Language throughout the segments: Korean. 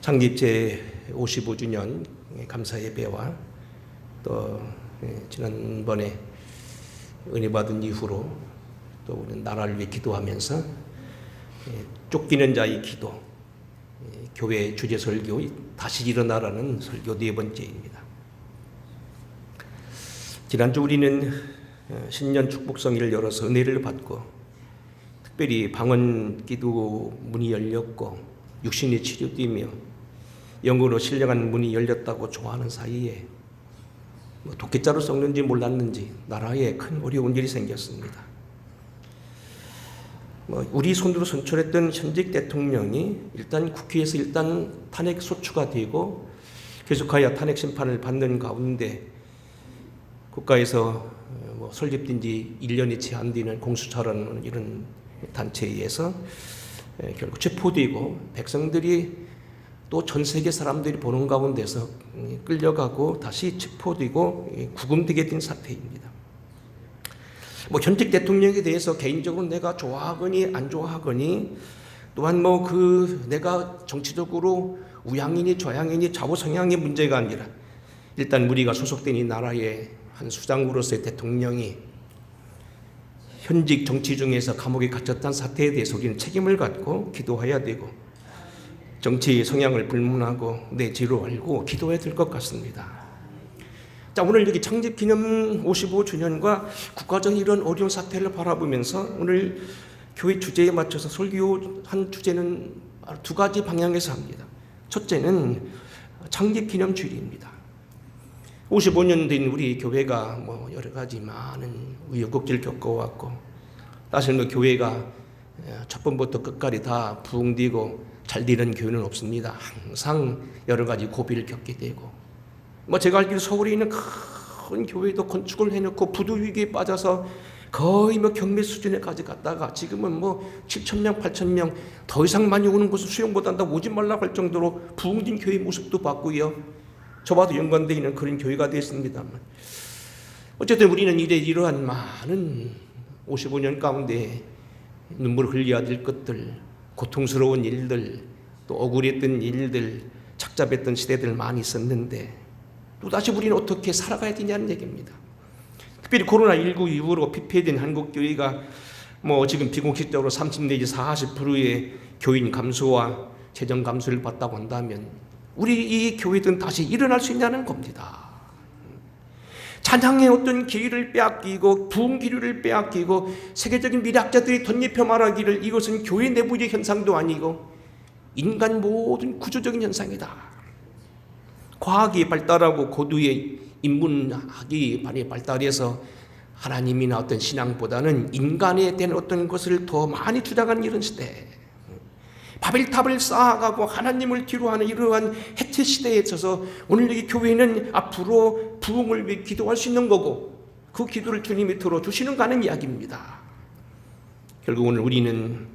창립 제55주년 감사 예배와 또 지난번에 은혜 받은 이후로 또 우리는 나라를 위해 기도하면서 쫓기는 자의 기도, 교회 주제 설교 다시 일어나라는 설교 네 번째입니다. 지난주 우리는 신년 축복성회를 열어서 은혜를 받고 특별히 방언 기도 문이 열렸고 육신이 치료되며 영으로 신령한 문이 열렸다고 좋아하는 사이에 독해자로 썩는지 몰랐는지 나라에 큰 어려운 일이 생겼습니다. 우리 손으로 선출했던 현직 대통령이 일단 국회에서 탄핵 소추가 되고 계속하여 탄핵 심판을 받는 가운데 국가에서 설립된 지 1년이 채 안 되는 공수처라는 이런 단체에 의해서 결국 체포되고 백성들이 또 전 세계 사람들이 보는 가운데서 끌려가고 다시 체포되고 구금되게 된 사태입니다. 현직 대통령에 대해서 개인적으로 내가 좋아하거니 안 좋아하거니 또한 내가 정치적으로 우양이니 좌양이니 좌우 성향의 문제가 아니라 일단 우리가 소속된 이 나라의 한 수장으로서의 대통령이 현직 정치 중에서 감옥에 갇혔다는 사태에 대해서 우리는 책임을 갖고 기도해야 되고 정치의 성향을 불문하고 내 죄로 알고 기도해야 될 것 같습니다. 자, 오늘 여기 창립 기념 55주년과 국가적인 이런 어려운 사태를 바라보면서 오늘 교회 주제에 맞춰서 설교한 주제는 두 가지 방향에서 합니다. 첫째는 창립 기념 주일입니다. 55년 된 우리 교회가 여러 가지 많은 우여곡절을 겪어왔고 사실 교회가 첫 번부터 끝까지 다 부흥되고 잘 되는 교회는 없습니다. 항상 여러 가지 고비를 겪게 되고 제가 알기로 서울에 있는 큰 교회도 건축을 해놓고 부도 위기에 빠져서 거의 경매 수준에까지 갔다가 지금은 7,000명, 8,000명 더 이상 많이 오는 곳은 수용 못한다 오지 말라고 할 정도로 부흥된 교회 모습도 봤고요. 저와도 연관되어 있는 그런 교회가 되었습니다만 어쨌든 우리는 이러한 많은 55년 가운데 눈물을 흘려야 될 것들, 고통스러운 일들, 또 억울했던 일들, 착잡했던 시대들 많이 있었는데 또다시 우리는 어떻게 살아가야 되냐는 얘기입니다. 특별히 코로나19 이후로 피폐된 한국교회가 지금 비공식적으로 30 내지 40%의 교인 감소와 재정 감소를 봤다고 한다면 우리 이 교회들은 다시 일어날 수 있냐는 겁니다. 찬양의 어떤 기회를 빼앗기고 부흥 기류를 빼앗기고 세계적인 미래학자들이 덧입혀 말하기를 이것은 교회 내부의 현상도 아니고 인간 모든 구조적인 현상이다. 과학이 발달하고 고도의 인문학이 발달해서 하나님이나 어떤 신앙보다는 인간에 대한 어떤 것을 더 많이 주장하는 이런 시대, 바벨탑을 쌓아가고 하나님을 뒤로하는 이러한 해체 시대에 있어서 오늘 이 교회는 앞으로 부흥을 위해 기도할 수 있는 거고 그 기도를 주님이 들어주시는가 하는 이야기입니다. 결국 오늘 우리는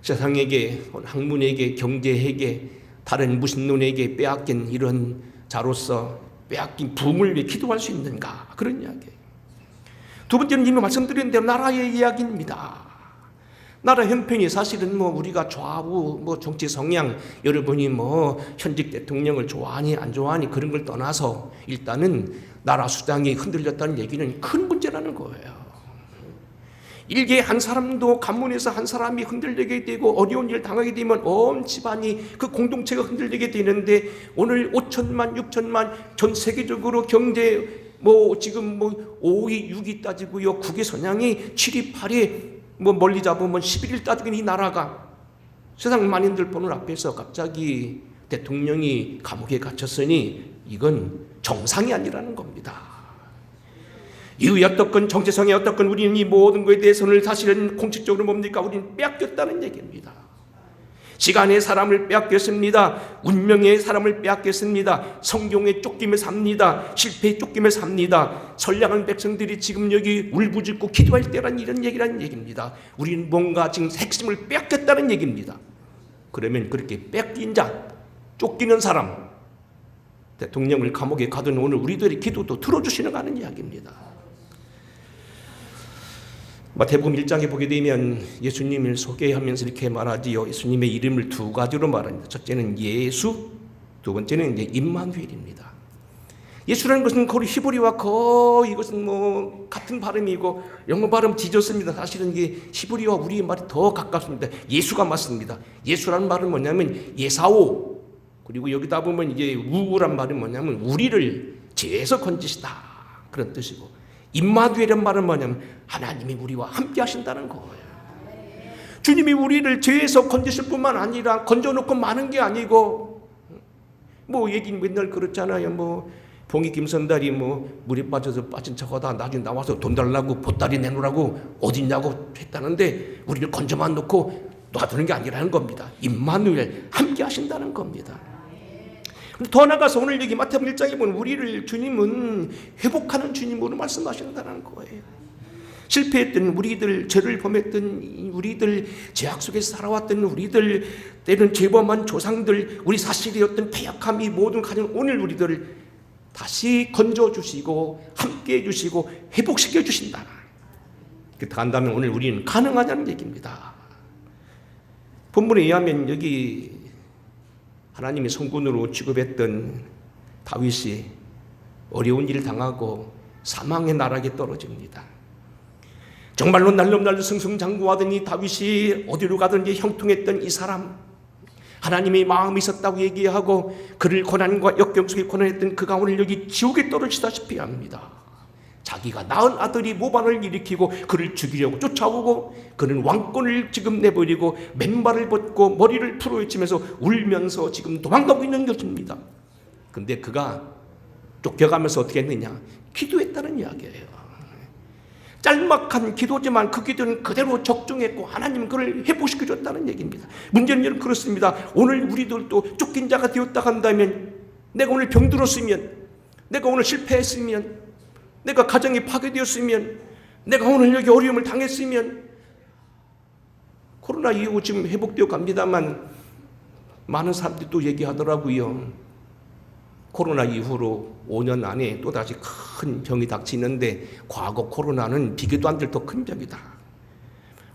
세상에게, 학문에게, 경제에게, 다른 무신론에게 빼앗긴 이런 자로서 빼앗긴 부흥을 위해 기도할 수 있는가, 그런 이야기예요. 두 번째는 이미 말씀드린 대로 나라의 이야기입니다. 나라 형편이 사실은 우리가 좌우 정치 성향, 여러분이 현직 대통령을 좋아하니 안 좋아하니 그런 걸 떠나서 일단은 나라 수장이 흔들렸다는 얘기는 큰 문제라는 거예요. 일개 한 사람도 가문에서 한 사람이 흔들리게 되고 어려운 일을 당하게 되면 온 집안이 그 공동체가 흔들리게 되는데 오늘 5천만, 6천만 전 세계적으로 경제 지금 5위, 6위 따지고요. 국외 선양이 7위, 8위 멀리 잡으면 11일 따지긴 이 나라가 세상 만인들 보는 앞에서 갑자기 대통령이 감옥에 갇혔으니 이건 정상이 아니라는 겁니다. 이후에 어떻건 정체성이 어떻건 우리는 이 모든 것에 대해서는 사실은 공식적으로 뭡니까? 우리는 빼앗겼다는 얘기입니다. 시간의 사람을 빼앗겼습니다. 운명의 사람을 빼앗겼습니다. 성경에 쫓기며 삽니다. 실패에 쫓기며 삽니다. 선량한 백성들이 지금 여기 울부짖고 기도할 때란 이런 얘기라는 얘기입니다. 우리는 뭔가 지금 핵심을 빼앗겼다는 얘기입니다. 그러면 그렇게 뺏긴 자, 쫓기는 사람, 대통령을 감옥에 가둔 오늘 우리들의 기도도 들어주시는 하는 이야기입니다. 마태복음 1장에 보게 되면 예수님을 소개하면서 이렇게 말하지요. 예수님의 이름을 두 가지로 말합니다. 첫째는 예수, 두 번째는 이제 임마누엘입니다. 예수라는 것은 거의 히브리와 거의 이것은 뭐 같은 발음이고 영어 발음 뒤졌습니다. 사실은 이게 히브리와 우리의 말이 더 가깝습니다. 예수가 맞습니다. 예수라는 말은 뭐냐면 예사오, 그리고 여기다 보면 이제 우란 말은 뭐냐면 우리를 죄에서 건지시다, 그런 뜻이고, 임마누엘이란 말은 뭐냐면 하나님이 우리와 함께 하신다는 거예요. 주님이 우리를 죄에서 건지실 뿐만 아니라 건져놓고 마는 게 아니고, 뭐 얘기는 맨날 그렇잖아요. 뭐 봉이 김선달이 뭐 물에 빠져서 빠진 척하다 나중에 나와서 돈 달라고 보따리 내놓으라고 어딨냐고 했다는데 우리를 건져만 놓고 놔두는 게 아니라는 겁니다. 임마누엘, 함께 하신다는 겁니다. 더 나가서 오늘 여기 마태복음 1장에 보면 우리를 주님은 회복하는 주님으로 말씀하신다는 거예요. 실패했던 우리들, 죄를 범했던 우리들, 죄악 속에서 살아왔던 우리들, 때는 죄범한 조상들, 우리 사실이었던 패약함이 모든 가정, 오늘 우리들을 다시 건져주시고 함께 해주시고 회복시켜 주신다. 그렇게 한다면 오늘 우리는 가능하냐는 얘기입니다. 본문에 의하면 여기 하나님의 성군으로 취급했던 다윗이 어려운 일을 당하고 사망의 나락에 떨어집니다. 정말로 날름날름 승승장구하던 이 다윗이 어디로 가든지 형통했던 이 사람, 하나님의 마음이 있었다고 얘기하고 그를 고난과 역경 속에 고난했던 그가 오늘 여기 지옥에 떨어지다시피 합니다. 자기가 낳은 아들이 모반을 일으키고 그를 죽이려고 쫓아오고 그는 왕권을 지금 내버리고 맨발을 벗고 머리를 풀어헤치면서 울면서 지금 도망가고 있는 것입니다. 근데 그가 쫓겨가면서 어떻게 했느냐? 기도했다는 이야기예요. 짤막한 기도지만 그 기도는 그대로 적중했고 하나님은 그를 회복시켜줬다는 얘기입니다. 문제는 그렇습니다. 오늘 우리들도 쫓긴 자가 되었다 한다면, 내가 오늘 병들었으면, 내가 오늘 실패했으면, 내가 가정이 파괴되었으면, 내가 오늘 여기 어려움을 당했으면, 코로나 이후 지금 회복되어 갑니다만 많은 사람들이 또 얘기하더라고요. 코로나 이후로 5년 안에 또다시 큰 병이 닥치는데 과거 코로나는 비교도 안 될 더 큰 병이다.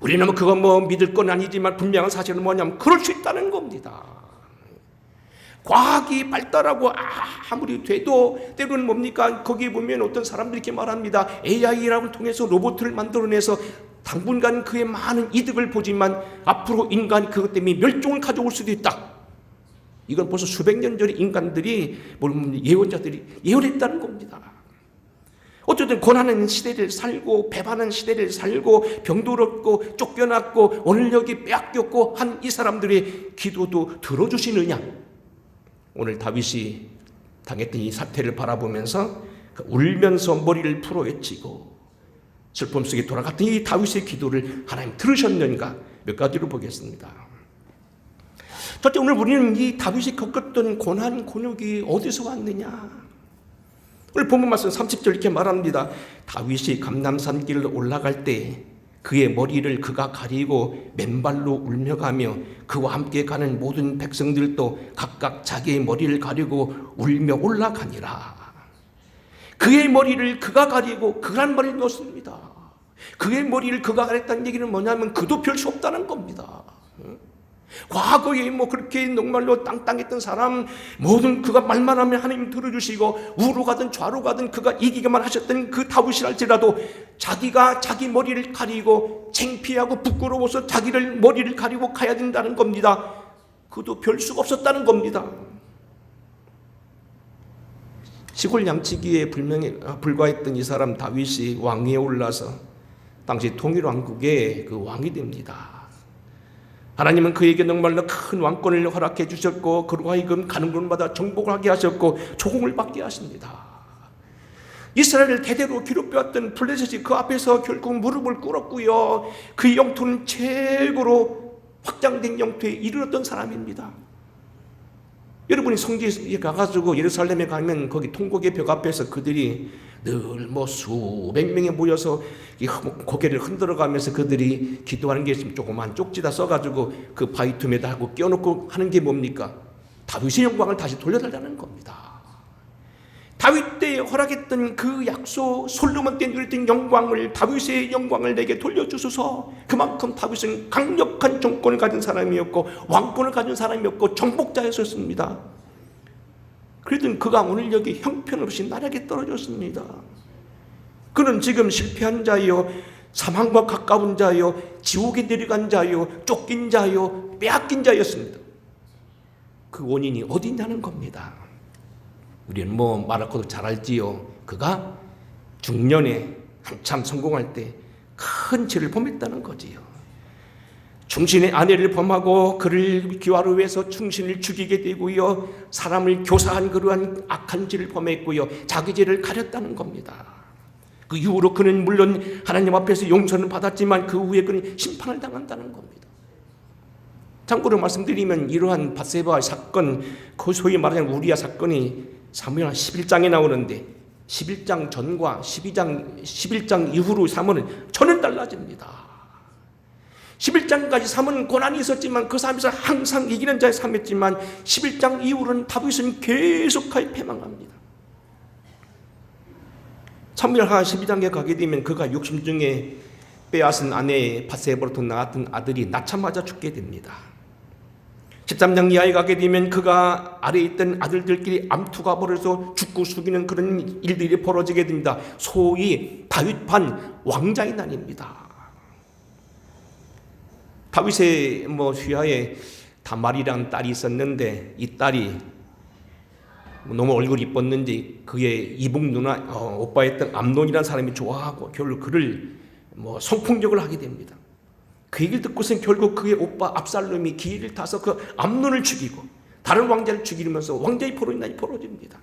우리는 뭐 그건 뭐 믿을 건 아니지만 분명한 사실은 뭐냐면 그럴 수 있다는 겁니다. 과학이 발달하고 아무리 돼도 때로는 뭡니까? 거기에 보면 어떤 사람들이 이렇게 말합니다. AI를 통해서 로봇을 만들어내서 당분간 그의 많은 이득을 보지만 앞으로 인간 그것 때문에 멸종을 가져올 수도 있다. 이건 벌써 수백 년 전에 인간들이, 예언자들이 예언했다는 겁니다. 어쨌든 고난하는 시대를 살고 배반하는 시대를 살고 병들었고 쫓겨났고 오늘 여기 빼앗겼고 한 이 사람들의 기도도 들어주시느냐? 오늘 다윗이 당했던 이 사태를 바라보면서 울면서 머리를 풀어 외치고 슬픔 속에 돌아갔던 이 다윗의 기도를 하나님 들으셨는가? 몇 가지로 보겠습니다. 첫째, 오늘 우리는 이 다윗이 겪었던 고난, 곤욕이 어디서 왔느냐? 오늘 본문 말씀 30절 이렇게 말합니다. 다윗이 감람산 길을 올라갈 때 그의 머리를 그가 가리고 맨발로 울며 가며 그와 함께 가는 모든 백성들도 각각 자기의 머리를 가리고 울며 올라가니라. 그의 머리를 그가 가리고 그란 말이 넣습니다. 그의 머리를 그가 가렸다는 얘기는 뭐냐면 그도 별 수 없다는 겁니다. 과거에 뭐 그렇게 정말로 땅땅했던 사람, 모든 그가 말만 하면 하나님 들어주시고 우로 가든 좌로 가든 그가 이기기만 하셨던 그 다윗이랄지라도 자기가 자기 머리를 가리고 창피하고 부끄러워서 자기를 머리를 가리고 가야 된다는 겁니다. 그도 별 수가 없었다는 겁니다. 시골 양치기에 불과했던 이 사람 다윗이 왕위에 올라서 당시 통일왕국의 그 왕이 됩니다. 하나님은 그에게 정말로 큰 왕권을 허락해 주셨고 그로 하여금 가는 곳마다 정복을 하게 하셨고 조공을 받게 하십니다. 이스라엘을 대대로 기록되었던 블레셋이 그 앞에서 결국 무릎을 꿇었고요. 그 영토는 최고로 확장된 영토에 이르렀던 사람입니다. 여러분이 성지에 가가지고 예루살렘에 가면 거기 통곡의 벽 앞에서 그들이 늘 뭐 수백 명이 모여서 고개를 흔들어가면서 그들이 기도하는 게 있으면 조그만 쪽지다 써가지고 그 바위 틈에다 하고 끼워놓고 하는 게 뭡니까? 다윗의 영광을 다시 돌려달라는 겁니다. 다윗 때 허락했던 그 약속, 솔로몬 때 누렸던 영광을, 다윗의 영광을 내게 돌려주소서. 그만큼 다윗은 강력한 정권을 가진 사람이었고 왕권을 가진 사람이었고 정복자였었습니다. 그러던 그가 오늘 여기 형편없이 나락에 떨어졌습니다. 그는 지금 실패한 자요, 사망과 가까운 자요, 지옥에 내려간 자요, 쫓긴 자요, 빼앗긴 자였습니다. 그 원인이 어디 있냐는 겁니다. 우리는 뭐 말할 것도 잘 알지요. 그가 중년에 한참 성공할 때 큰 죄를 범했다는 거지요. 충신의 아내를 범하고 그를 기화로 해서 충신을 죽이게 되고요, 사람을 교사한 그러한 악한 죄를 범했고요, 자기 죄를 가렸다는 겁니다. 그 이후로 그는 물론 하나님 앞에서 용서는 받았지만 그 후에 그는 심판을 당한다는 겁니다. 참고로 말씀드리면 이러한 밧세바 사건, 그 소위 말하는 우리아 사건이 사무엘 11장에 나오는데 11장 전과 11장 이후로 사무엘은 전혀 달라집니다. 11장까지 사무엘은 고난이 있었지만 그 삶에서 항상 이기는 자의 삶이었지만 11장 이후로는 다윗은 계속하여 패망합니다. 사무엘하 12장에 가게 되면 그가 욕심 중에 빼앗은 아내 밧세바로부터 낳았던 아들이 낳자마자 죽게 됩니다. 13장 이하에 가게 되면 그가 아래에 있던 아들들끼리 암투가 벌어서 죽고 숙이는 그런 일들이 벌어지게 됩니다. 소위 다윗판 왕자의 난입니다. 다윗의 휘하에 다말이라는 딸이 있었는데 이 딸이 너무 얼굴이 이뻤는지 그의 이복 누나 오빠였던 암논이라는 사람이 좋아하고 결국 그를 성폭력을 하게 됩니다. 그 얘기를 듣고선 결국 그의 오빠 압살롬이 기회를 타서 그 암논을 죽이고 다른 왕자를 죽이면서 왕자의 포로난이 벌어집니다.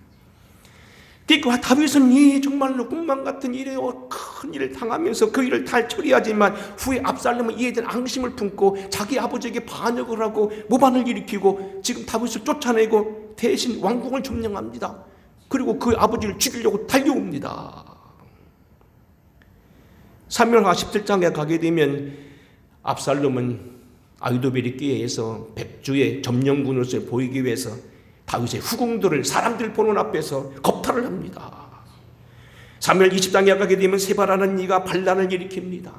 그러니까 다윗은 정말로 꿈만 같은 일에 큰 일을 당하면서 그 일을 다 처리하지만 후에 압살롬은 이에 대한 앙심을 품고 자기 아버지에게 반역을 하고 모반을 일으키고 지금 다윗을 쫓아내고 대신 왕궁을 점령합니다. 그리고 그 아버지를 죽이려고 달려옵니다. 사무엘하 17장에 가게 되면 압살롬은 아히도벨의 기회에서 백주의 점령군으로서 보이기 위해서 다윗의 후궁들을 사람들 보는 앞에서 겁탈을 합니다. 사무엘 20장에 가게 되면 세바라는 이가 반란을 일으킵니다.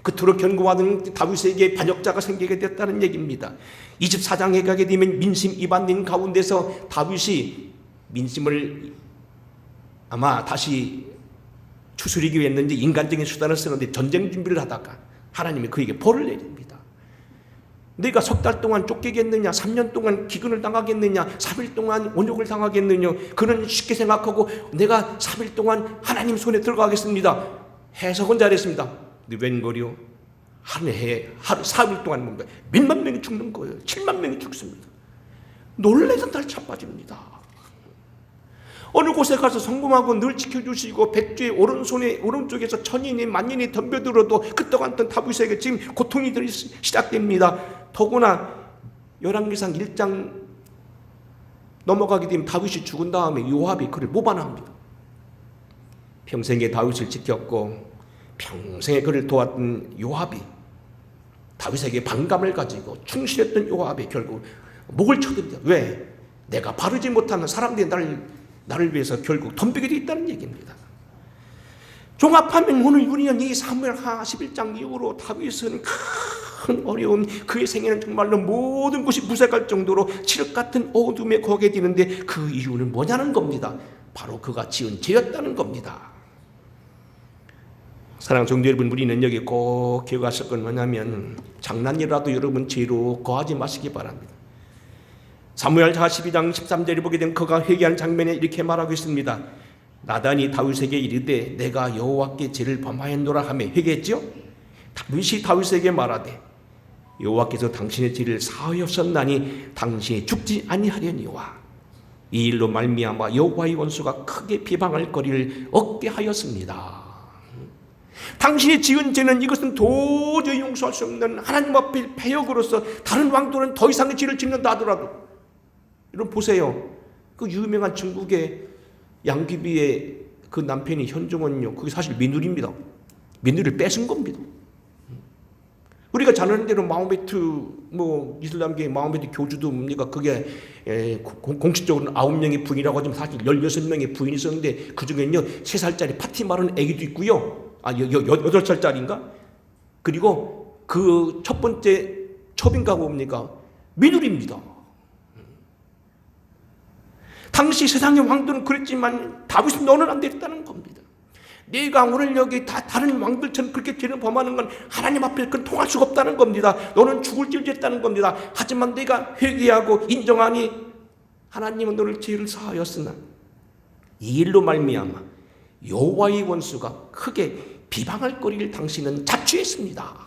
그토록 견고하던 다윗에게 반역자가 생기게 됐다는 얘기입니다. 24장에 가게 되면 민심 이반인 가운데서 다윗이 민심을 아마 다시 추스리기 위해 했는지 인간적인 수단을 쓰는데 전쟁 준비를 하다가 하나님이 그에게 벌을 내립니다. 내가 석 달 동안 쫓기겠느냐, 3년 동안 기근을 당하겠느냐, 3일 동안 온욕을 당하겠느냐, 그는 쉽게 생각하고 내가 3일 동안 하나님 손에 들어가겠습니다. 해석은 잘했습니다. 근데 웬걸요? 하루 4일 동안 뭔가 몇만 명이 죽는 거예요. 7만 명이 죽습니다. 놀래서 달차 빠집니다. 어느 곳에 가서 성공하고 늘 지켜주시고 백주의 오른쪽에서 천인이 만인이 덤벼들어도 끄떡없던 다윗에게 지금 고통이 시작됩니다. 더구나 열왕기상 1장 넘어가게 되면 다윗이 죽은 다음에 요압이 그를 모반합니다. 평생에 다윗을 지켰고 평생에 그를 도왔던 요압이 다윗에게 반감을 가지고 충실했던 요압이 결국 목을 쳐듭니다. 왜? 내가 바르지 못하면 사람들이 나를 위해서 결국 덤비게 되어 있다는 얘기입니다. 종합하면 오늘 우리는 이 사무엘하 11장 이후로 다윗은 큰 어려움, 그의 생애는 정말로 모든 것이 무색할 정도로 칠흑 같은 어둠에 거게 되는데 그 이유는 뭐냐는 겁니다. 바로 그가 지은 죄였다는 겁니다. 사랑하는 성도 여러분, 우리는 여기 꼭 기억하실 건 뭐냐면 장난이라도 여러분 죄로 거하지 마시기 바랍니다. 사무엘하 12장 13절에 보게 되면 그가 회개한 장면에 이렇게 말하고 있습니다. 나단이 다윗에게 이르되 내가 여호와께 죄를 범하였노라 하며 회개했죠. 다윗이 다윗에게 말하되 여호와께서 당신의 죄를 사하였었나니 당신이 죽지 아니하려니와 이 일로 말미암아 여호와의 원수가 크게 비방할 거리를 얻게 하였습니다. 당신이 지은 죄는 이것은 도저히 용서할 수 없는 하나님 앞에 패역으로서 다른 왕들은 더 이상의 죄를 짓는다 하더라도 여러분 보세요. 그 유명한 중국의 양귀비의 그 남편이 현종원요. 그게 사실 민울입니다. 민울을 뺏은 겁니다. 우리가 잘 아는 대로 마호메트 이슬람계의 마호메트 교주도 뭡니까? 그게 공식적으로는 9명의 부인이라고 하지만 사실 16명의 부인이 있었는데 그 중에는요 3살짜리 파티마라는 애기도 있고요. 8살짜리인가? 그리고 그 첫 번째 첩인가 뭡니까? 미누리입니다. 당시 세상의 왕들은 그랬지만 다윗은 너는 안 되겠다는 겁니다. 내가 오늘 여기 다른 왕들처럼 그렇게 죄를 범하는 건 하나님 앞에 그건 통할 수가 없다는 겁니다. 너는 죽을 죄를 지었다는 겁니다. 하지만 내가 회개하고 인정하니 하나님은 너를 죄를 사하였으나 이 일로 말미암아 여호와의 원수가 크게 비방할 거리를 당신은 자취했습니다.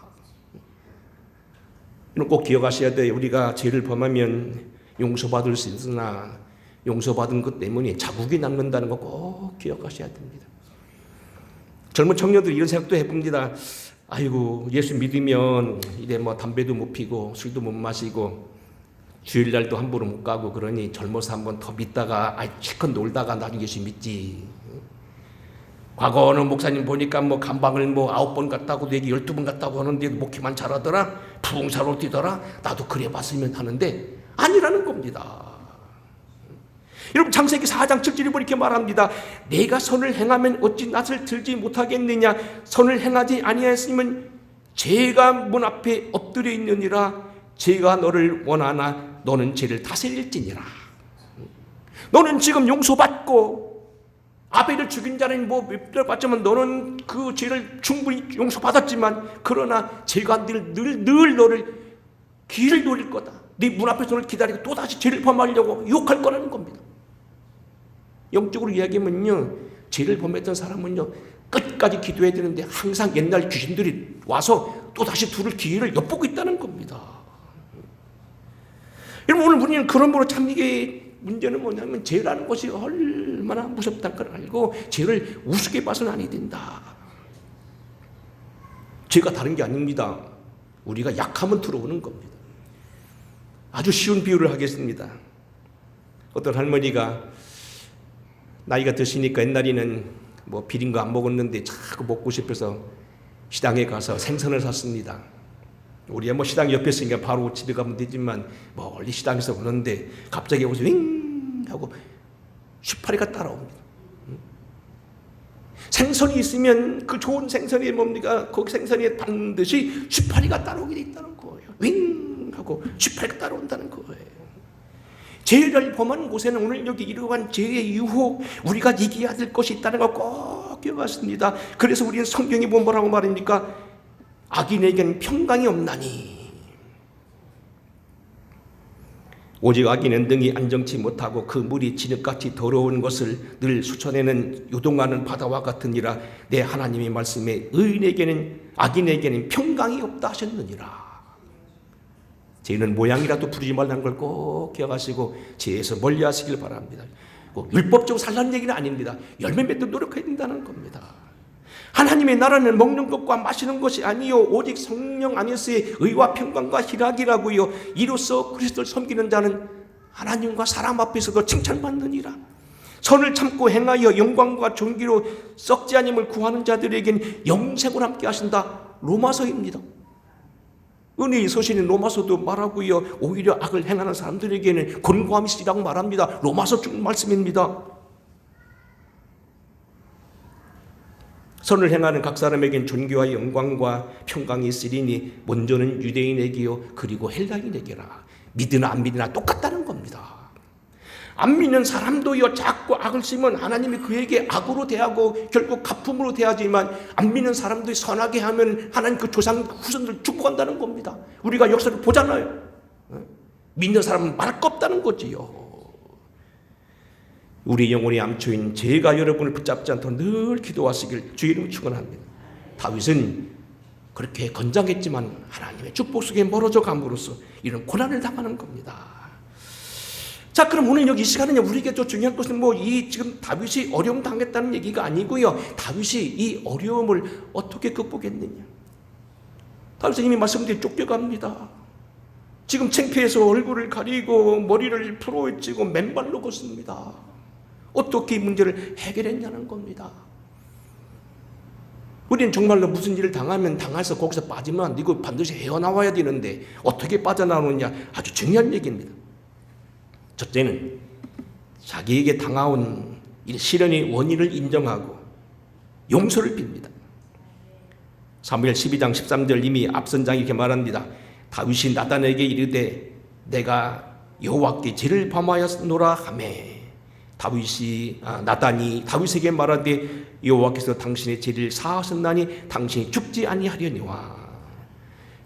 이건 꼭 기억하셔야 돼요. 우리가 죄를 범하면 용서받을 수 있으나 용서받은 것 때문에 자국이 남는다는 거 꼭 기억하셔야 됩니다. 젊은 청년들이 이런 생각도 해봅니다. 아이고 예수 믿으면 이제 담배도 못 피고 술도 못 마시고 주일날도 함부로 못 가고 그러니 젊어서 한번 더 믿다가 실컷 놀다가 나중에 예수 믿지. 과거는 목사님 보니까 감방을 9번 갔다고 얘기 12번 갔다고 하는데 목회만 잘하더라. 부흥사로 뛰더라. 나도 그래 봤으면 하는데 아니라는 겁니다. 여러분 창세기 4장 7절에 이렇게 말합니다. 내가 선을 행하면 어찌 낯을 들지 못하겠느냐. 선을 행하지 아니하였으면 죄가 문 앞에 엎드려 있느니라. 죄가 너를 원하나 너는 죄를 다스릴지니라. 너는 지금 용서받고 아벨을 죽인 자는 몇 받지만 너는 그 죄를 충분히 용서받았지만 그러나 죄가 늘 너를 길을 노릴 거다. 네 문 앞에서 너를 기다리고 또다시 죄를 범하려고 유혹할 거라는 겁니다. 영적으로 이야기하면요 죄를 범했던 사람은요 끝까지 기도해야 되는데 항상 옛날 귀신들이 와서 또다시 둘을 기회를 엿보고 있다는 겁니다. 여러분 오늘 우리는 그러므로 참 이게 문제는 뭐냐면 죄라는 것이 얼마나 무섭다는 걸 알고 죄를 우습게 봐서는 아니 된다. 죄가 다른 게 아닙니다. 우리가 약하면 들어오는 겁니다. 아주 쉬운 비유를 하겠습니다. 어떤 할머니가 나이가 드시니까 옛날에는 비린 거 안 먹었는데 자꾸 먹고 싶어서 시장에 가서 생선을 샀습니다. 우리야 시장 옆에 있으니까 바로 집에 가면 되지만 멀리 시장에서 오는데 갑자기 여기서 윙 하고 슈파리가 따라옵니다. 생선이 있으면 그 좋은 생선이 뭡니까? 그 생선에 반드시 슈파리가 따라오게 돼 있다는 거예요. 윙 하고 슈파리가 따라온다는 거예요. 죄를 범한 곳에는 오늘 여기 이러한 죄의 유혹 우리가 이겨야 될 것이 있다는 걸 꼭 기억하십니다. 그래서 우리는 성경이 뭐라고 말합니까? 악인에게는 평강이 없나니 오직 악인은 등이 안정치 못하고 그 물이 진흙같이 더러운 것을 늘 수천에는 요동하는 바다와 같으니라. 내 하나님의 말씀에 악인에게는 평강이 없다 하셨느니라. 죄는 모양이라도 부리지 말라는 걸 꼭 기억하시고 죄에서 멀리 하시길 바랍니다. 율법적으로 살라는 얘기는 아닙니다. 열매 맺도록 노력해야 된다는 겁니다. 하나님의 나라는 먹는 것과 마시는 것이 아니요 오직 성령 안에서의 의와 평강과 희락이라고요. 이로써 그리스도를 섬기는 자는 하나님과 사람 앞에서도 칭찬받느니라. 선을 참고 행하여 영광과 존귀로 썩지 아님을 구하는 자들에게는 영생을 함께 하신다. 로마서입니다. 은혜의 서신인 로마서도 말하고요. 오히려 악을 행하는 사람들에게는 권고함이 있으리라고 말합니다. 로마서 쭉 말씀입니다. 선을 행하는 각 사람에겐 존귀와 영광과 평강이 있으리니 먼저는 유대인에게요 그리고 헬라인에게라. 믿으나 안 믿으나 똑같다는 겁니다. 안 믿는 사람도요 자꾸 악을 쓰면 하나님이 그에게 악으로 대하고 결국 가품으로 대하지만 안 믿는 사람들이 선하게 하면 하나님 그 조상 후손들 축복한다는 겁니다. 우리가 역사를 보잖아요. 믿는 사람은 말할 거 없다는 거지요. 우리 영혼의 암초인 죄가 여러분을 붙잡지 않도록 늘 기도하시길 주의 이름으로 축원합니다. 다윗은 그렇게 건장했지만 하나님의 축복 속에 멀어져 감으로써 이런 고난을 당하는 겁니다. 자, 그럼 오늘 여기 이 시간은요, 우리에게 또 중요한 것은 지금 다윗이 어려움 당했다는 얘기가 아니고요. 다윗이 이 어려움을 어떻게 극복했느냐. 다윗은 이미 말씀드린 쫓겨갑니다. 지금 창피해서 얼굴을 가리고 머리를 풀어헤치고 맨발로 걷습니다. 어떻게 이 문제를 해결했냐는 겁니다. 우리는 정말로 무슨 일을 당하면 당해서 거기서 빠지면 이거 반드시 헤어나와야 되는데 어떻게 빠져나오느냐, 아주 중요한 얘기입니다. 첫째는 자기에게 당해온 이 시련의 원인을 인정하고 용서를 빕니다. 사무엘 12장 13절 이미 앞선 장이 이렇게 말합니다. 다윗이 나단에게 이르되 내가 여호와께 죄를 범하였노라 하매 나단이 다윗에게 말하되 여호와께서 당신의 죄를 사하셨나니 당신이 죽지 아니하려니와.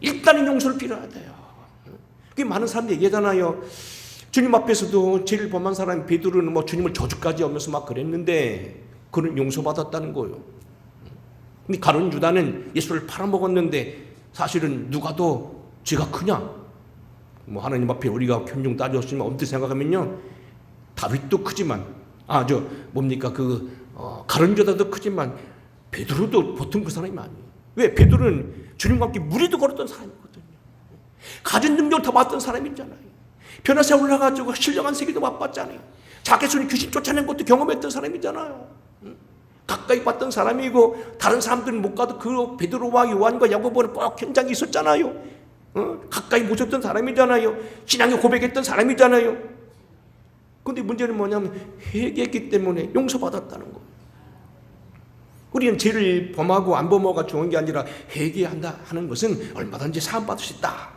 일단은 용서를 빌어야 돼요. 그게 많은 사람들이 얘기하잖아요. 주님 앞에서도 죄를 범한 사람 베드로는 뭐 주님을 저주까지 하면서 막 그랬는데 그는 용서받았다는 거예요. 근데 가룟 유다는 예수를 팔아먹었는데 사실은 누가 더 죄가 크냐? 뭐 하나님 앞에 우리가 견종 따졌으면 어떻게 생각하면요, 다윗도 크지만 가룟 유다도 크지만 베드로도 보통 그 사람이 아니에요. 왜? 베드로는 주님과 함께 무리도 걸었던 사람이거든요. 가진 능력을 다 받던 사람이잖아요. 변화세 올라가지고 신령한 세계도 맛봤잖아요. 자기 손이 귀신 쫓아낸 것도 경험했던 사람이잖아요. 가까이 봤던 사람이고 다른 사람들은 못 가도 그 베드로와 요한과 야고보는 꼭 현장에 있었잖아요. 가까이 모셨던 사람이잖아요. 신앙에 고백했던 사람이잖아요. 그런데 문제는 뭐냐면 회개했기 때문에 용서받았다는 거예요. 우리는 죄를 범하고 안 범하고가 좋은 게 아니라 회개한다 하는 것은 얼마든지 사함받을 수 있다.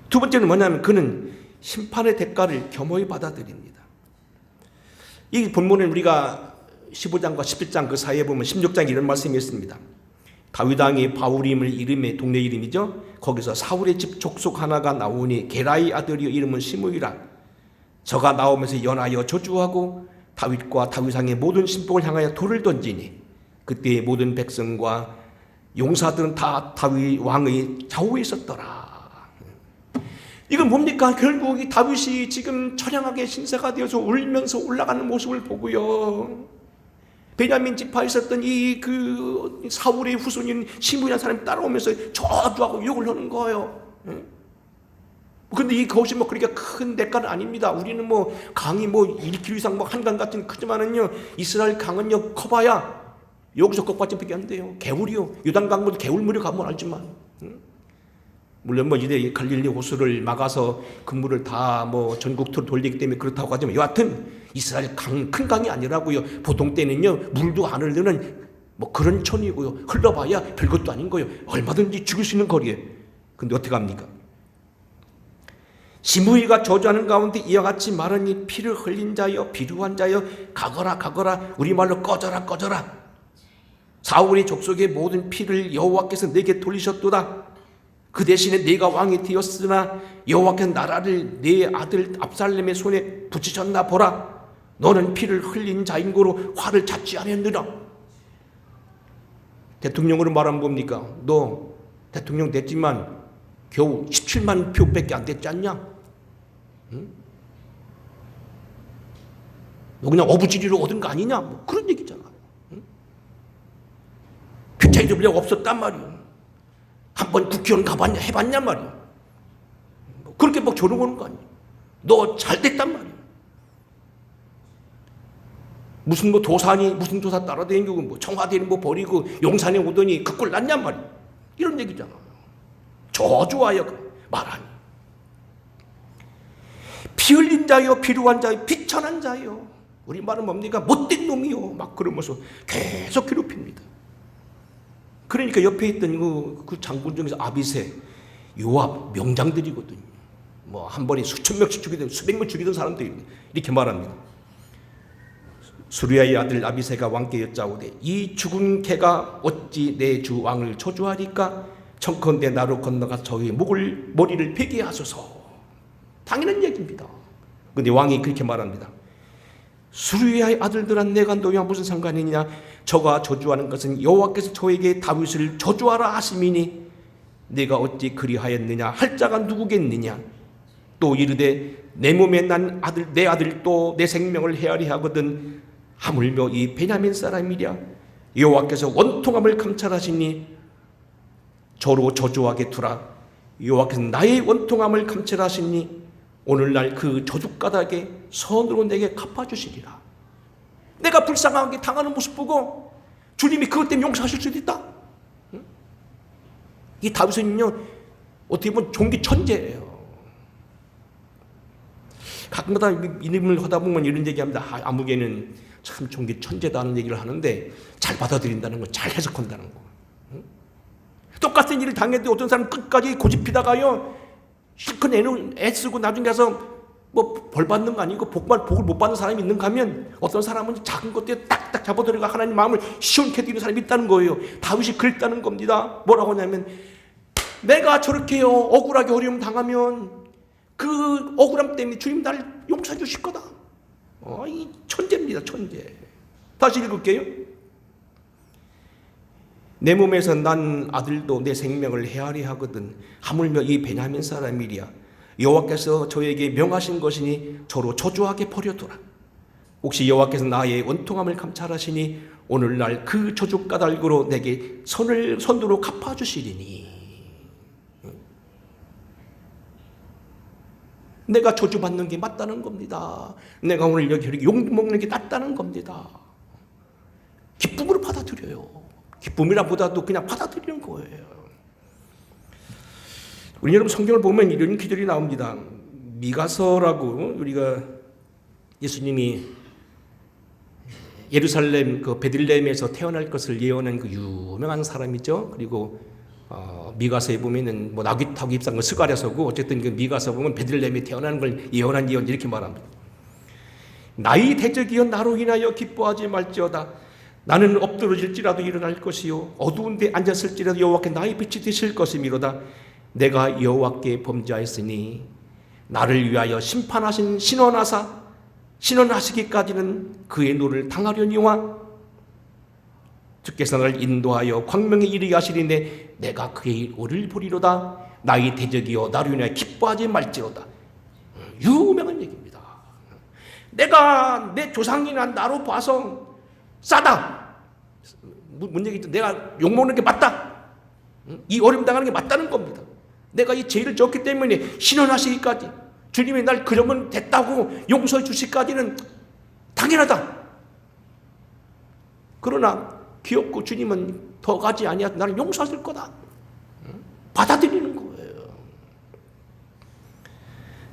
두 번째는 뭐냐면 그는 심판의 대가를 겸허히 받아들입니다. 이 본문은 우리가 15장과 17장 그 사이에 보면 16장에 이런 말씀이 있습니다. 다윗 왕이 바울임을 이름의 동네 이름이죠. 거기서 사울의 집 족속 하나가 나오니 게라의 아들이여 이름은 시므이라. 저가 나오면서 연하여 저주하고 다윗과 다윗 왕의 모든 신복을 향하여 돌을 던지니 그때의 모든 백성과 용사들은 다 다윗 왕의 좌우에 있었더라. 이건 뭡니까? 결국 이 다윗이 지금 처량하게 신세가 되어서 울면서 올라가는 모습을 보고요, 베냐민 지파에 있었던 그 사울의 후손인 시므이라는 사람이 따라오면서 저주하고 욕을 하는 거예요. 그런데 그것이 그렇게 큰 대가는 아닙니다. 우리는 강이 1km 이상 한강 같은 크지만은요, 이스라엘 강은요 커봐야 여기서 끝까지밖에 안 돼요. 개울이요. 요단강보다 개울물이 가면 알지만. 물론 이제 갈릴리 호수를 막아서 그 물을 다 전국토로 돌리기 때문에 그렇다고 하지만 여하튼 이스라엘 큰 강이 아니라고요. 보통 때는요 물도 안 흐르는 그런 천이고요. 흘러봐야 별것도 아닌 거예요. 얼마든지 죽을 수 있는 거리에. 근데 어떻게 합니까? 시므이가 저주하는 가운데 이와 같이 말하니 피를 흘린 자여 비루한 자여 가거라 우리말로 꺼져라. 사울의 족속의 모든 피를 여호와께서 내게 돌리셨도다. 그 대신에 네가 왕이 되었으나 여호와께서 나라를 네 아들 압살롬의 손에 붙이셨나 보라. 너는 피를 흘린 자인 거로 화를 찾지 않았느라. 대통령으로 말하면 뭡니까? 너 대통령 됐지만 겨우 17만 표밖에 안 됐지 않냐? 응? 너 그냥 어부지리로 얻은 거 아니냐? 그런 얘기잖아. 응? 교차의 전례가 없었단 말이야. 한번 국회의원 가봤냐, 해봤냐 말이야. 그렇게 조롱하는 거 아니야. 너 잘 됐단 말이야. 무슨 도사니, 무슨 도사 따라다니고 청와대는 버리고 용산에 오더니 그 꼴 났냔 말이야. 이런 얘기잖아. 저주하여 말하니 피 흘린 자요, 비루한 자요, 비천한 자요. 우리 말은 뭡니까? 못된 놈이요. 그러면서 계속 괴롭힙니다. 그러니까 옆에 있던 그 장군 중에서 아비새, 요압 명장들이거든요. 한 번에 수천 명씩 죽이던, 수백 명 죽이던 사람들이 이렇게 말합니다. 수리아의 아들 아비새가 왕께 여짜오되 이 죽은 개가 어찌 내 주 왕을 저주하리까? 청컨대 나로 건너가 저의 머리를 베게 하소서. 당연한 얘기입니다. 그런데 왕이 그렇게 말합니다. 수리아의 아들들아, 내가 너희와 무슨 상관이냐? 저가 저주하는 것은 여호와께서 저에게 다윗을 저주하라 하심이니 내가 어찌 그리하였느냐 할 자가 누구겠느냐? 또 이르되 내 몸에 난 아들, 내 아들 또 내 생명을 헤아리 하거든 하물며 이 베냐민 사람이랴. 여호와께서 원통함을 감찰하시니 저로 저주하게 두라. 여호와께서 나의 원통함을 감찰하시니 오늘날 그 저주가닥에 선으로 내게 갚아주시리라. 내가 불쌍하게 당하는 모습 보고 주님이 그것 때문에 용서하실 수도 있다. 이 다윗은요, 어떻게 보면 종기 천재예요. 가끔마다 이름을 하다 보면 이런 얘기합니다. 아무개는 참 종기 천재다는 얘기를 하는데 잘 받아들인다는 거, 잘 해석한다는 거. 똑같은 일을 당해도 어떤 사람은 끝까지 고집피다가요, 실컷 애쓰고 나중에 가서 뭐 벌 받는 거 아니고 복을 못 받는 사람이 있는가 하면 어떤 사람은 작은 것들에 딱딱 잡아들어가 하나님 마음을 시원케 드리는 사람이 있다는 거예요. 다윗이 그랬다는 겁니다. 뭐라고 하냐면, 내가 저렇게요 억울하게 어려움 당하면 그 억울함 때문에 주님 나를 용서해 주실 거다. 이 천재입니다, 천재. 다시 읽을게요. 내 몸에서 난 아들도 내 생명을 헤아려 하거든. 하물며 이 베냐민 사람이랴. 여호와께서 저에게 명하신 것이니 저로 저주하게 버려두라. 혹시 여호와께서 나의 원통함을 감찰하시니 오늘날 그 저주 까닭으로 내게 선으로 갚아주시리니. 내가 저주받는 게 맞다는 겁니다. 내가 오늘 여기 이렇게 욕먹는 게 낫다는 겁니다. 기쁨으로 받아들여요. 기쁨이라보다도 그냥 받아들이는 거예요. 우리 여러분 성경을 보면 이런 기절이 나옵니다. 미가서라고, 우리가 예수님이 예루살렘 그 베들레헴에서 태어날 것을 예언한 그 유명한 사람이죠. 그리고 미가서에 보면은 뭐 나귀 타고 입산 건 스가랴서고, 어쨌든 그 미가서 보면 베들레헴에 태어나는 걸 예언한 예언 이렇게 말합니다. 나의 대적이여 나로 인하여 기뻐하지 말지어다. 나는 엎드러질지라도 일어날 것이요 어두운 데 앉았을지라도 여호와께 나의 빛이 되실 것이미로다. 내가 여호와께 범죄하였으니 나를 위하여 심판하신 신원하시기까지는 그의 노를 당하려니와 주께서 나를 인도하여 광명에 이르게 하시리니 내가 그의 오를 보리로다. 나의 대적이여 나로 인하여 기뻐하지 말지로다. 유명한 얘기입니다. 내가 내 조상이나 나로 봐서 싸다. 뭔 얘기죠? 내가 욕먹는 게 맞다. 이 어려움 당하는 게 맞다는 겁니다. 내가 이 죄를 졌기 때문에 신원하시기까지, 주님이 날 그러면 됐다고 용서해 주시기까지는 당연하다. 그러나 귀엽고 주님은 더 가지 아니하 나를 용서하실 거다. 받아들이는 거예요.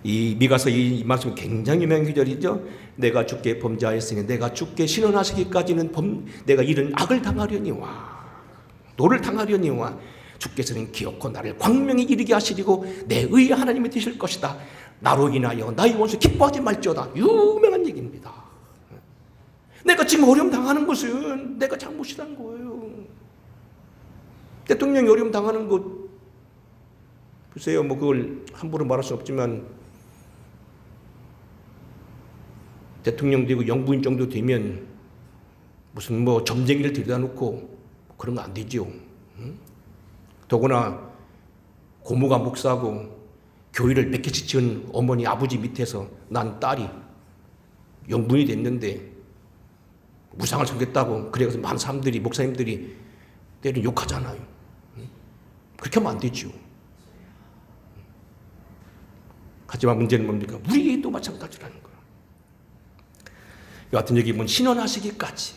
이 미가서 이 말씀이 굉장히 유명한 구절이죠. 내가 주께 범죄하였으니 내가 주께 신원하시기까지는 내가 이런 악을 당하려니와 노를 당하려니와 주께서는 기어코 나를 광명에 이르게 하시리고 내 의의 하나님이 되실 것이다. 나로 인하여 나의 원수 기뻐하지 말지어다. 유명한 얘기입니다. 내가 지금 어려움 당하는 것은 내가 잘못이란 거예요. 대통령이 어려움 당하는 것, 글쎄요, 뭐 그걸 함부로 말할 수 없지만 대통령 되고 영부인 정도 되면 무슨 뭐 점쟁이를 들여다 놓고 그런 거 안 되죠. 더구나 고모가 목사고 교회를 몇 개씩 지은 어머니 아버지 밑에서 난 딸이 영부인이 됐는데 무상을 섬겼다고 그래서 많은 사람들이, 목사님들이 때로 욕하잖아요. 그렇게 하면 안 되죠. 하지만 문제는 뭡니까? 우리도 마찬가지라는 거예요. 여하튼 여기 보면 신원하시기까지.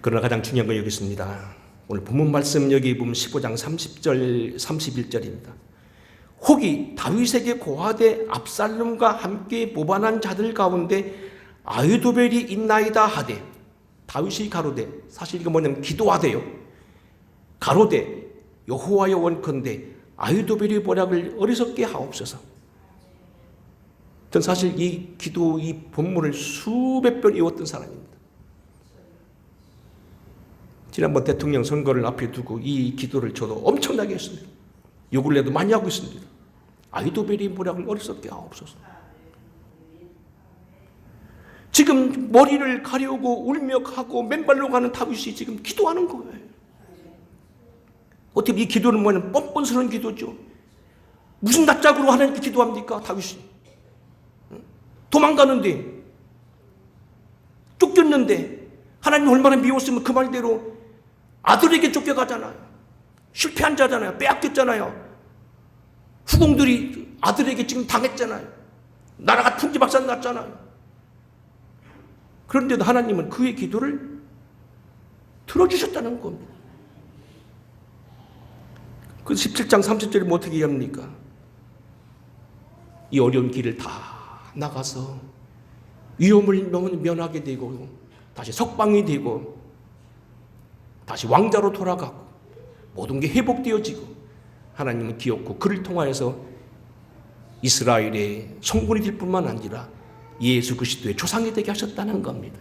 그러나 가장 중요한 건 여기 있습니다. 오늘 본문 말씀 여기 보면 15장 30절 31절입니다. 혹이 다윗에게 고하되 압살롬과 함께 모반한 자들 가운데 아히도벨이 있나이다 하되, 다윗이 가로되, 사실 이거 뭐냐면 기도하되요. 가로되 여호와여 원컨대 아히도벨의 보략을 어리석게 하옵소서. 전 사실 이 기도, 이 본문을 수백 번 외웠던 사람입니다. 지난번 대통령 선거를 앞에 두고 이 기도를 저도 엄청나게 했습니다. 요 근래도 많이 하고 있습니다. 아히도벨의 보략을 어리석게 하옵소서. 지금 머리를 가려고 울며하고 맨발로 가는 다윗이 지금 기도하는 거예요. 어떻게 이 기도는 뭐냐면 뻔뻔스러운 기도죠. 무슨 낯짝으로 하나님께 기도합니까? 다윗이 도망가는데, 쫓겼는데, 하나님 얼마나 미웠으면 그 말대로 아들에게 쫓겨가잖아요. 실패한 자잖아요. 빼앗겼잖아요. 후궁들이 아들에게 지금 당했잖아요. 나라가 풍지박산 났잖아요. 그런데도 하나님은 그의 기도를 들어주셨다는 겁니다. 그 17장 30절에 뭐 어떻게 합니까? 이 어려운 길을 다 나가서 위험을 면하게 되고 다시 석방이 되고 다시 왕자로 돌아가고 모든 게 회복되어지고 하나님은 기었고 그를 통하여서 이스라엘의 성군이 될 뿐만 아니라 예수 그리스도의 조상이 되게 하셨다는 겁니다.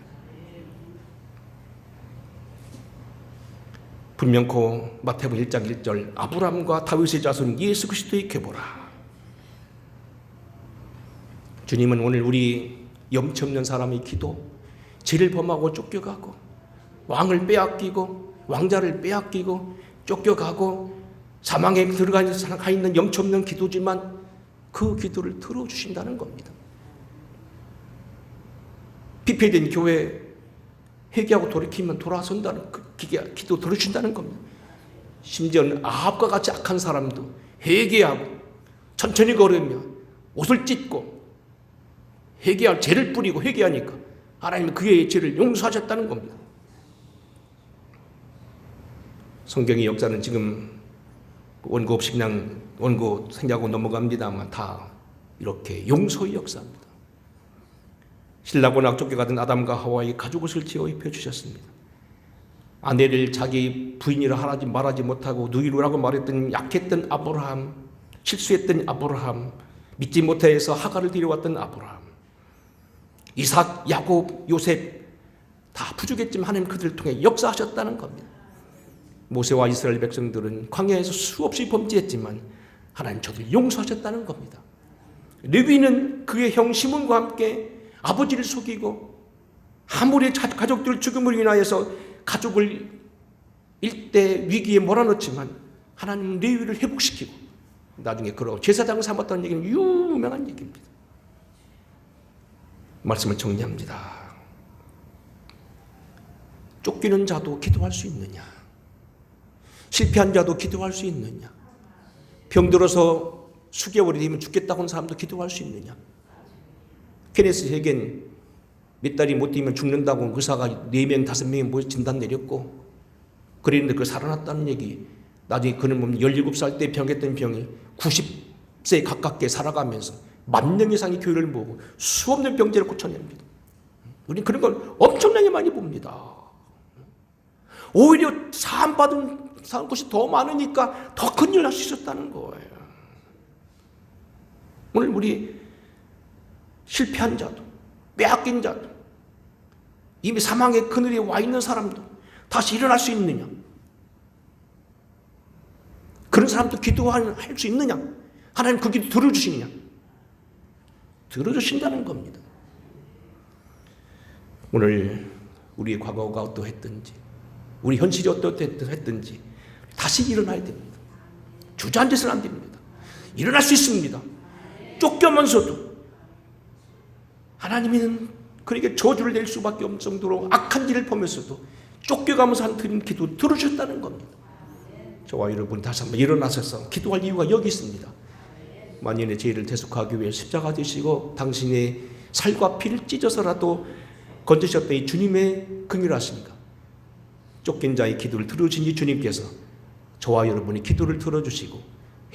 분명코 마태복음 1장 1절 아브라함과 다윗의 자손 예수 그리스도의 계보라. 주님은 오늘 우리 염치 없는 사람의 기도, 죄를 범하고 쫓겨가고 왕을 빼앗기고 왕자를 빼앗기고 쫓겨가고 사망에 들어가 있는 염치 없는 기도지만 그 기도를 들어주신다는 겁니다. 피폐된 교회 회개하고 돌이키면 돌아선다는 그 기도 들어주신다는 겁니다. 심지어는 아합과 같이 악한 사람도 회개하고 천천히 걸으며 옷을 찢고 회개할 죄를 뿌리고 회개하니까 하나님은 그의 죄를 용서하셨다는 겁니다. 성경의 역사는 지금 원고 없이 그냥 원고 생략하고 넘어갑니다만 다 이렇게 용서의 역사입니다. 신라고 쫓겨가던 아담과 하와의 가죽옷을 지어 입혀주셨습니다. 아내를 자기 부인이라 하지 말하지 못하고 누이라고 말했던 약했던 아브라함, 실수했던 아브라함, 믿지 못해서 하가를 데려왔던 아브라함, 이삭, 야곱, 요셉 다 부족했지만 하나님 그들을 통해 역사하셨다는 겁니다. 모세와 이스라엘 백성들은 광야에서 수없이 범죄했지만 하나님 저들을 용서하셨다는 겁니다. 레위는 그의 형 시몬과 함께 아버지를 속이고 아무리 가족들 죽음으로 인하여서 가족을 일대 위기에 몰아넣지만 하나님은 레위를 회복시키고 나중에 그러고 제사장을 삼았다는 얘기는 유명한 얘기입니다. 말씀을 정리합니다. 쫓기는 자도 기도할 수 있느냐? 실패한 자도 기도할 수 있느냐? 병들어서 수개월이 되면 죽겠다고 하는 사람도 기도할 수 있느냐? 케네스 해겐 몇 달이 못 되면 죽는다고 의사가 4명, 5명이 모여 진단 내렸고 그랬는데 그 살아났다는 얘기. 나중에 그는 보면 17살 때 병했던 병이 90세 가깝게 살아가면서 10,000명 이상의 교회를 모으고 수없는 병제를 고쳐냅니다. 우리는 그런 걸 엄청나게 많이 봅니다. 오히려 사함받은 것이 더 많으니까 더 큰 일을 할 수 있었다는 거예요. 오늘 우리 실패한 자도 빼앗긴 자도 이미 사망의 그늘에 와 있는 사람도 다시 일어날 수 있느냐? 그런 사람도 기도할 수 있느냐? 하나님 그 기도 들어주시느냐? 들어주신다는 겁니다. 오늘 우리의 과거가 어떠했든지 우리 현실이 어떠했든지 다시 일어나야 됩니다. 주저앉아서는 안 됩니다. 일어날 수 있습니다. 쫓겨면서도 하나님은 그에게 저주를 낼 수밖에 없을 정도로 악한 일을 보면서도 쫓겨가면서 한 드린 기도 들으셨다는 겁니다. 저와 여러분 다시 한번 일어나셔서 기도할 이유가 여기 있습니다. 만연의 죄를 대속하기 위해 십자가 되시고 당신의 살과 피를 찢어서라도 건지셨던 이 주님의 긍휼하십니다. 쫓긴 자의 기도를 들어주신 이 주님께서 저와 여러분의 기도를 들어주시고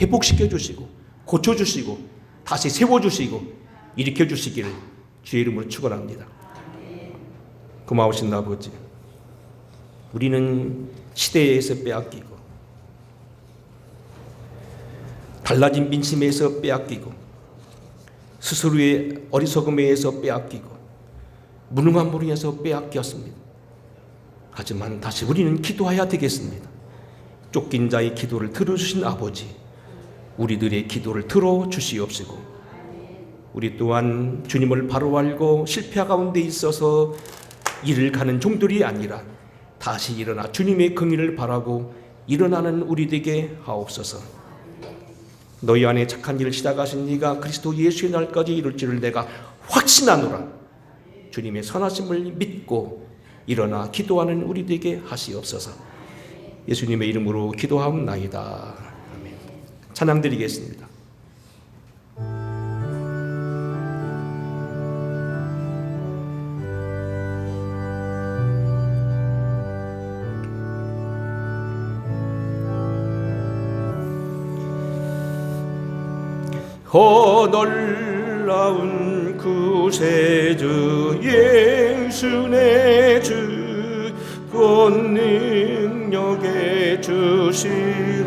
회복시켜주시고 고쳐주시고 다시 세워주시고 일으켜주시기를 주의 이름으로 축원합니다. 고마우신 아버지, 우리는 시대에서 빼앗기고 달라진 민심에서 빼앗기고 스스로의 어리석음에 의해서 빼앗기고 무능함으로 인해서 빼앗겼습니다. 하지만 다시 우리는 기도해야 되겠습니다. 쫓긴 자의 기도를 들어주신 아버지, 우리들의 기도를 들어주시옵시고 우리 또한 주님을 바로 알고 실패 가운데 있어서 일을 가는 종들이 아니라 다시 일어나 주님의 긍휼을 바라고 일어나는 우리 되게 하옵소서. 너희 안에 착한 일을 시작하신 이가 그리스도 예수의 날까지 이룰 줄을 내가 확신하노라. 주님의 선하심을 믿고 일어나 기도하는 우리 되게 하시옵소서. 예수님의 이름으로 기도하옵나이다. 아멘. 찬양 드리겠습니다. 놀라운 구세주 예수 내 주 온 능력의 주시로다.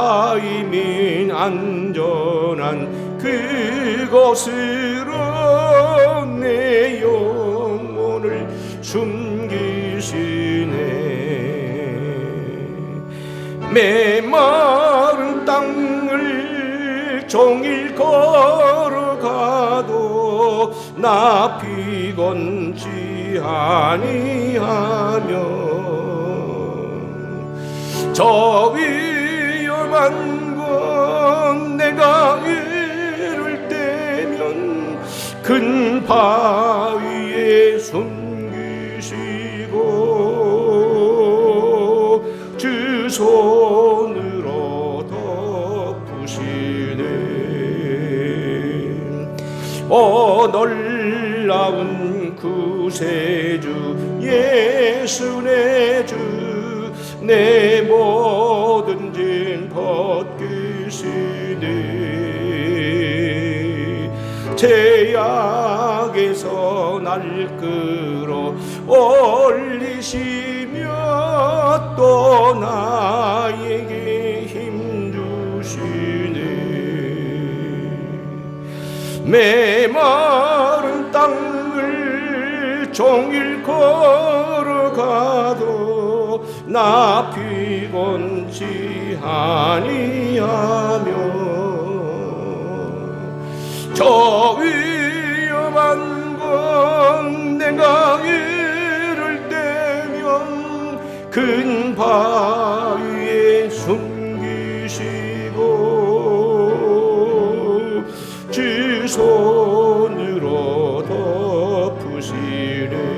근바이민 안전한 그곳으로 내 영혼을 숨기시네. 메마른 땅을 종일 걸어가도 나 피곤치 아니하며 저 위험한 곳 내가 이를 때면 큰 바위에 숨기시고 주 손으로 덮으시네. 놀라운 구세주 예수 내 주 내 모든 짐 벗기시네. 죄악에서 날 끌어 올리시며 또 나에게 힘 주시네. 메마른 땅을 종일 걸어가도 나 피곤치 아니하며 저 위험한 곳 내가 이를 때면 큰 바위에 숨기시고 주 손으로 덮으시네.